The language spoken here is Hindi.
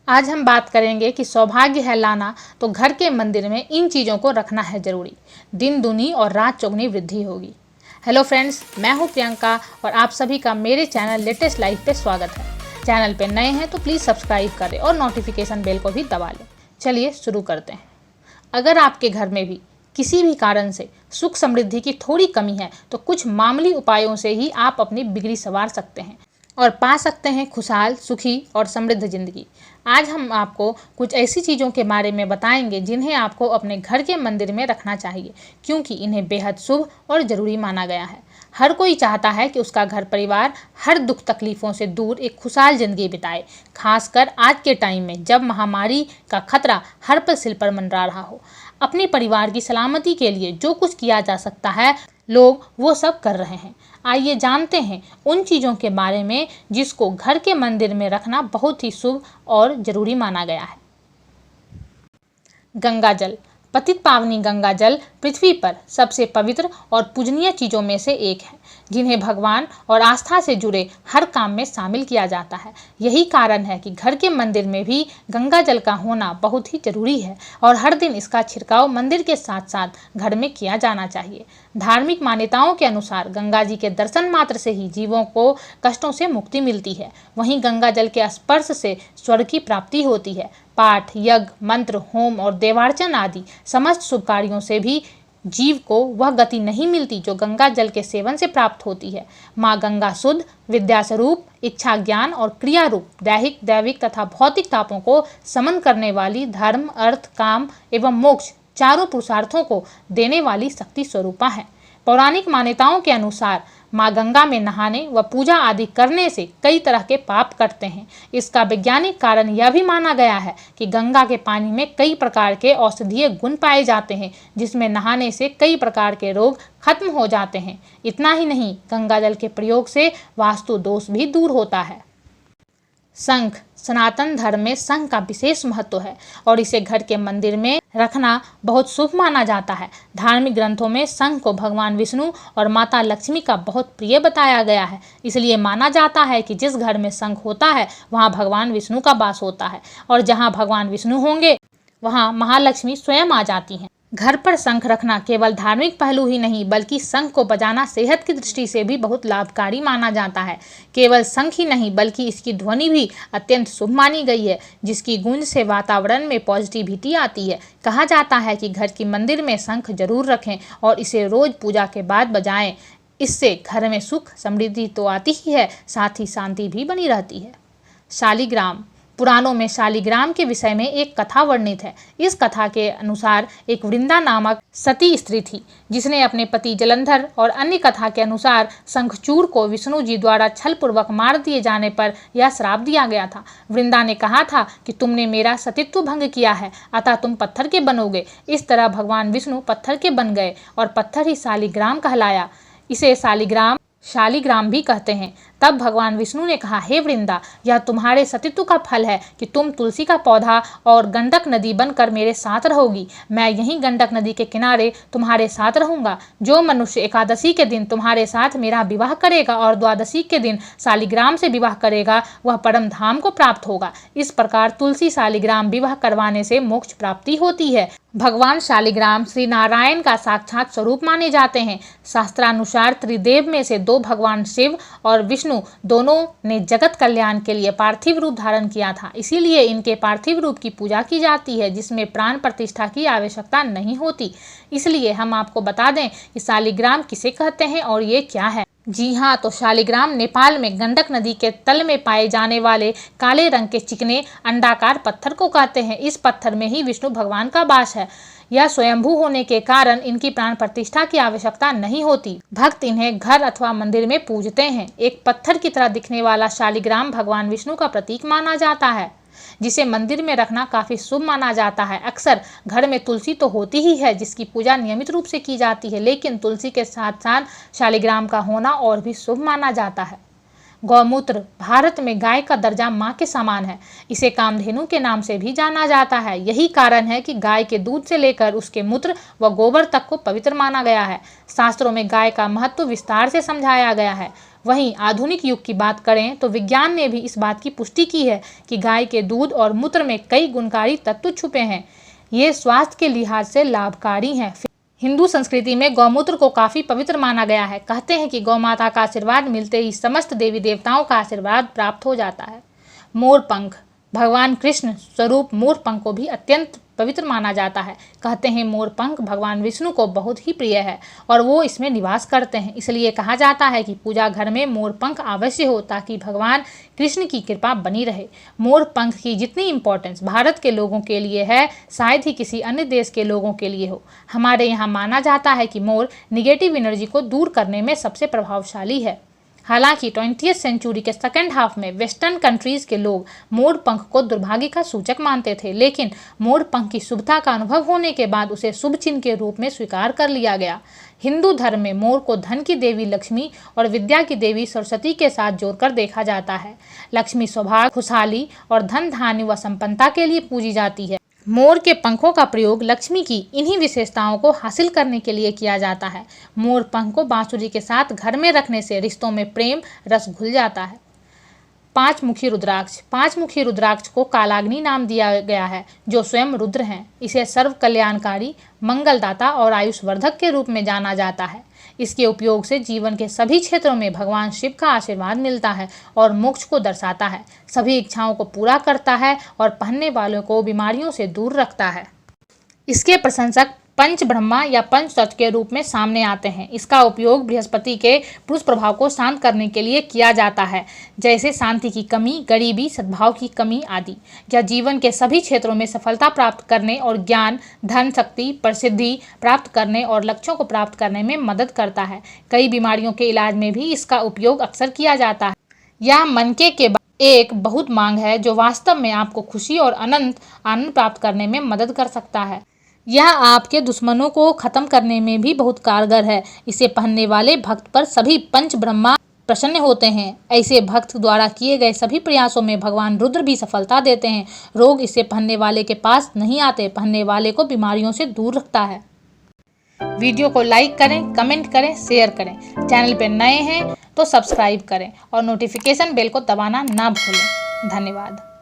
आज हम बात करेंगे कि सौभाग्य है लाना तो घर के मंदिर में इन चीज़ों को रखना है जरूरी। दिन दूनी और रात चौगुनी वृद्धि होगी। हेलो फ्रेंड्स, मैं हूं प्रियंका और आप सभी का मेरे चैनल लेटेस्ट लाइफ पे स्वागत है। चैनल पे नए हैं तो प्लीज़ सब्सक्राइब करें और नोटिफिकेशन बेल को भी दबा लें। चलिए शुरू करते हैं। अगर आपके घर में भी किसी भी कारण से सुख समृद्धि की थोड़ी कमी है तो कुछ मामूली उपायों से ही आप अपनी बिगड़ी संवार सकते हैं और पा सकते हैं खुशहाल, सुखी और समृद्ध जिंदगी। आज हम आपको कुछ ऐसी चीज़ों के बारे में बताएंगे जिन्हें आपको अपने घर के मंदिर में रखना चाहिए, क्योंकि इन्हें बेहद शुभ और ज़रूरी माना गया है। हर कोई चाहता है कि उसका घर परिवार हर दुख तकलीफ़ों से दूर एक खुशहाल ज़िंदगी बिताए, खासकर आज के टाइम में जब महामारी का खतरा हर पल सिर पर मंडरा रहा हो। अपने परिवार की सलामती के लिए जो कुछ किया जा सकता है, लोग वो सब कर रहे हैं। आइए जानते हैं उन चीज़ों के बारे में जिसको घर के मंदिर में रखना बहुत ही शुभ और ज़रूरी माना गया है। गंगा जल। पतित पावनी गंगा जल पृथ्वी पर सबसे पवित्र और पूजनीय चीज़ों में से एक है, जिन्हें भगवान और आस्था से जुड़े हर काम में शामिल किया जाता है। यही कारण है कि घर के मंदिर में भी गंगा जल का होना बहुत ही जरूरी है और हर दिन इसका छिड़काव मंदिर के साथ साथ घर में किया जाना चाहिए। धार्मिक मान्यताओं के अनुसार गंगा जी के दर्शन मात्र से ही जीवों को कष्टों से मुक्ति मिलती है। वहीं गंगा जल के स्पर्श से स्वर्ग की प्राप्ति होती है। पाठ, यज्ञ, मंत्र, होम और देवार्चन आदि समस्त शुभ कार्यों से भी जीव को वह गति नहीं मिलती जो गंगा जल के सेवन से प्राप्त होती है। माँ गंगा शुद्ध विद्या स्वरूप, इच्छा, ज्ञान और क्रिया रूप दैहिक, दैविक तथा भौतिक तापों को समन करने वाली, धर्म, अर्थ, काम एवं मोक्ष चारों पुरुषार्थों को देने वाली शक्ति स्वरूपा है। पौराणिक मान्यताओं के अनुसार माँ गंगा में नहाने व पूजा आदि करने से कई तरह के पाप कटते हैं। इसका वैज्ञानिक कारण यह भी माना गया है कि गंगा के पानी में कई प्रकार के औषधीय गुण पाए जाते हैं, जिसमें नहाने से कई प्रकार के रोग खत्म हो जाते हैं। इतना ही नहीं, गंगा जल के प्रयोग से वास्तु दोष भी दूर होता है। शंख। सनातन धर्म में शंख का विशेष महत्व है और इसे घर के मंदिर में रखना बहुत शुभ माना जाता है। धार्मिक ग्रंथों में शंख को भगवान विष्णु और माता लक्ष्मी का बहुत प्रिय बताया गया है। इसलिए माना जाता है कि जिस घर में शंख होता है वहाँ भगवान विष्णु का वास होता है और जहाँ भगवान विष्णु होंगे वहाँ महालक्ष्मी स्वयं आ जाती हैं। घर पर शंख रखना केवल धार्मिक पहलू ही नहीं बल्कि शंख को बजाना सेहत की दृष्टि से भी बहुत लाभकारी माना जाता है। केवल शंख ही नहीं बल्कि इसकी ध्वनि भी अत्यंत शुभ मानी गई है, जिसकी गूंज से वातावरण में पॉजिटिविटी आती है। कहा जाता है कि घर की मंदिर में शंख जरूर रखें और इसे रोज पूजा के बाद बजाएं। इससे घर में सुख समृद्धि तो आती ही है, साथ ही शांति भी बनी रहती है। शालिग्राम। पुराणों में शालिग्राम के विषय में एक कथा वर्णित है। इस कथा के अनुसार एक वृंदा नामक सती स्त्री थी, जिसने अपने पति जलंधर और अन्य कथा के अनुसार शंखचूड़ को विष्णु जी द्वारा छल पूर्वक मार दिए जाने पर यह श्राप दिया गया था। वृंदा ने कहा था कि तुमने मेरा सतीत्व भंग किया है, अतः तुम पत्थर के बनोगे। इस तरह भगवान विष्णु पत्थर के बन गए और पत्थर ही शालिग्राम कहलाया। इसे शालिग्राम भी कहते हैं। तब भगवान विष्णु ने कहा, हे वृंदा, यह तुम्हारे सतीत्व का फल है कि तुम तुलसी का पौधा और गंडक नदी बनकर मेरे साथ रहोगी। मैं यहीं गंडक नदी के किनारे तुम्हारे साथ रहूंगा। जो मनुष्य एकादशी के दिन तुम्हारे साथ मेरा विवाह करेगा और द्वादशी के दिन शालिग्राम से विवाह करेगा, वह परम धाम को प्राप्त होगा। इस प्रकार तुलसी शालिग्राम विवाह करवाने से मोक्ष प्राप्ति होती है। भगवान शालिग्राम श्री नारायण का साक्षात स्वरूप माने जाते हैं। शास्त्रानुसार त्रिदेव में से दो भगवान शिव और विष्णु दोनों ने जगत कल्याण के लिए पार्थिव रूप धारण किया था। इसीलिए इनके पार्थिव रूप की पूजा की जाती है, जिसमें प्राण प्रतिष्ठा की आवश्यकता नहीं होती। इसलिए हम आपको बता दें कि शालिग्राम किसे कहते हैं और ये क्या है। जी हाँ, तो शालिग्राम नेपाल में गंडक नदी के तल में पाए जाने वाले काले रंग के चिकने अंडाकार पत्थर को कहते हैं। इस पत्थर में ही विष्णु भगवान का वास है। यह स्वयंभू होने के कारण इनकी प्राण प्रतिष्ठा की आवश्यकता नहीं होती। भक्त इन्हें घर अथवा मंदिर में पूजते हैं। एक पत्थर की तरह दिखने वाला शालिग्राम भगवान विष्णु का प्रतीक माना जाता है, जिसे मंदिर में रखना काफी शुभ माना जाता है। अक्सर घर में तुलसी तो होती ही है, जिसकी पूजा नियमित रूप से की जाती है, लेकिन तुलसी के साथ साथ शालिग्राम का होना और भी शुभ माना जाता है। गौमूत्र। भारत में गाय का दर्जा माँ के समान है। इसे कामधेनु के नाम से भी जाना जाता है। यही कारण है कि गाय के दूध से लेकर उसके मूत्र व गोबर तक को पवित्र माना गया है। शास्त्रों में गाय का महत्व विस्तार से समझाया गया है। वहीं आधुनिक युग की बात करें तो विज्ञान ने भी इस बात की पुष्टि की है कि गाय के दूध और मूत्र में कई गुणकारी तत्व छुपे हैं। ये स्वास्थ्य के लिहाज से लाभकारी हैं। हिंदू संस्कृति में गौमूत्र को काफी पवित्र माना गया है। कहते हैं कि गौ माता का आशीर्वाद मिलते ही समस्त देवी देवताओं का आशीर्वाद प्राप्त हो जाता है। मोर पंख, भगवान कृष्ण स्वरूप मोर पंख को भी अत्यंत पवित्र माना जाता है। कहते हैं मोर पंख भगवान विष्णु को बहुत ही प्रिय है और वो इसमें निवास करते हैं। इसलिए कहा जाता है कि पूजा घर में मोर पंख अवश्य हो ताकि भगवान कृष्ण की कृपा बनी रहे। मोर पंख की जितनी इम्पोर्टेंस भारत के लोगों के लिए है, शायद ही किसी अन्य देश के लोगों के लिए हो। हमारे यहाँ माना जाता है कि मोर निगेटिव एनर्जी को दूर करने में सबसे प्रभावशाली है। हालांकि 20वीं सेंचुरी के सेकेंड हाफ में वेस्टर्न कंट्रीज के लोग मोर पंख को दुर्भाग्य का सूचक मानते थे, लेकिन मोर पंख की शुभता का अनुभव होने के बाद उसे शुभ चिन्ह के रूप में स्वीकार कर लिया गया। हिंदू धर्म में मोर को धन की देवी लक्ष्मी और विद्या की देवी सरस्वती के साथ जोड़कर देखा जाता है। लक्ष्मी सौभाग्य, खुशहाली और धन धान्य व संपन्नता के लिए पूजी जाती है। मोर के पंखों का प्रयोग लक्ष्मी की इन्हीं विशेषताओं को हासिल करने के लिए किया जाता है। मोर पंख को बांसुरी के साथ घर में रखने से रिश्तों में प्रेम रस घुल जाता है। पांचमुखी रुद्राक्ष, पांचमुखी रुद्राक्ष को कालाग्नि नाम दिया गया है, जो स्वयं रुद्र हैं। इसे सर्व कल्याणकारी, मंगलदाता और आयुष्वर्धक के रूप में जाना जाता है। इसके उपयोग से जीवन के सभी क्षेत्रों में भगवान शिव का आशीर्वाद मिलता है और मोक्ष को दर्शाता है, सभी इच्छाओं को पूरा करता है और पहनने वालों को बीमारियों से दूर रखता है। इसके प्रशंसक पंच ब्रह्मा या पंच तत्व के रूप में सामने आते हैं। इसका उपयोग बृहस्पति के पुरुष प्रभाव को शांत करने के लिए किया जाता है, जैसे शांति की कमी, गरीबी, सद्भाव की कमी आदि। यह जीवन के सभी क्षेत्रों में सफलता प्राप्त करने और ज्ञान, धन, शक्ति, प्रसिद्धि प्राप्त करने और लक्ष्यों को प्राप्त करने में मदद करता है। कई बीमारियों के इलाज में भी इसका उपयोग अक्सर किया जाता है। यह मनके के एक बहुत मांग है जो वास्तव में आपको खुशी और अनंत आनंद प्राप्त करने में मदद कर सकता है। यह आपके दुश्मनों को खत्म करने में भी बहुत कारगर है। इसे पहनने वाले भक्त पर सभी पंच ब्रह्मा प्रसन्न होते हैं। ऐसे भक्त द्वारा किए गए सभी प्रयासों में भगवान रुद्र भी सफलता देते हैं। रोग इसे पहनने वाले के पास नहीं आते, पहनने वाले को बीमारियों से दूर रखता है। वीडियो को लाइक करें, कमेंट करें, शेयर करें। चैनल पर नए हैं तो सब्सक्राइब करें और नोटिफिकेशन बेल को दबाना ना भूलें। धन्यवाद।